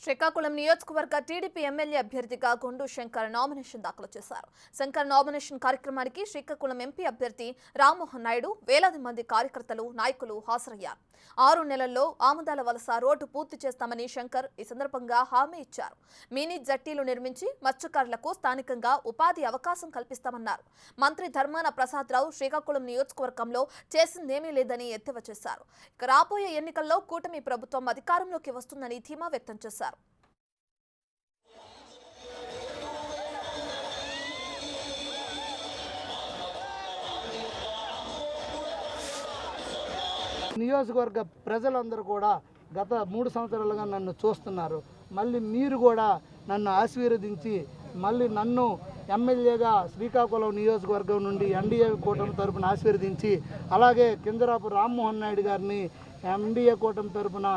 శ్రీకాకుళం నియోజకవర్గ TDP MLA అభ్యర్థిగా Gondu Shankar nomination దాఖలు చేశారు. శంకర్ నామినేషన్ కార్యక్రమానికి శ్రీకాకుళం ఎంపీ అభ్యర్థి రామ్మోహన్ నాయుడు, వేలాది మంది కార్యకర్తలు, నాయకులు హాజరయ్యారు. 6 నెలల్లో ఆముదాల వలస రోడ్డు పూర్తి చేస్తామని శంకర్ ఈ సందర్భంగా హామీ ఇచ్చారు. మినీ జట్టీలు నిర్మించి మత్స్యకారులకు స్థానికంగా ఉపాధి అవకాశం కల్పిస్తామన్నారు. మంత్రి ధర్మాన ప్రసాదరావు శ్రీకాకుళం నియోజకవర్గంలో చేసిందేమీ లేదని ఎద్దేవా చేశారు. ఇక రాబోయే ఎన్నికల్లో కూటమి ప్రభుత్వం అధికారంలోకి వస్తుందని ధీమా వ్యక్తం చేశారు. నియోజకవర్గ ప్రజలందరూ కూడా గత 3 సంవత్సరాలుగా నన్ను చూస్తున్నారు. మళ్ళీ మీరు కూడా నన్ను ఆశీర్వదించి మళ్ళీ నన్ను ఎమ్మెల్యేగా శ్రీకాకుళం నియోజకవర్గం నుండి ఎన్డీఏ కూటమి తరపున ఆశీర్వదించి, అలాగే కింజరాపు రామ్మోహన్ నాయుడు గారిని ఎన్డీఏ కూటమి తరపున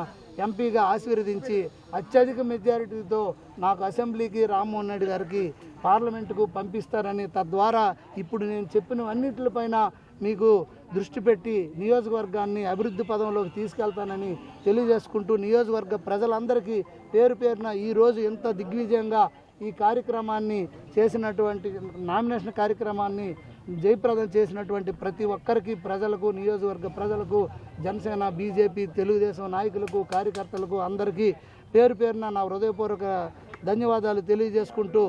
ఎంపీగా ఆశీర్వదించి అత్యధిక మెజారిటీతో నాకు అసెంబ్లీకి, రామ్మోహన్ నాయుడు గారికి పార్లమెంటుకు పంపిస్తారని, తద్వారా ఇప్పుడు నేను చెప్పినవన్నిటిపైన మీకు దృష్టి పెట్టి నియోజకవర్గాన్ని అభివృద్ధి పదంలోకి తీసుకెళ్తానని తెలియజేసుకుంటూ, నియోజకవర్గ ప్రజలందరికీ పేరు పేరున ఈరోజు ఎంత దిగ్విజయంగా ఈ కార్యక్రమాన్ని చేసినటువంటి నామినేషన్ కార్యక్రమాన్ని జయప్రదం చేసినటువంటి ప్రతి ఒక్కరికి, ప్రజలకు, నియోజకవర్గ ప్రజలకు, జనసేన, బీజేపీ, తెలుగుదేశం నాయకులకు, కార్యకర్తలకు అందరికీ పేరు పేరున నా హృదయపూర్వక ధన్యవాదాలు తెలియజేసుకుంటూ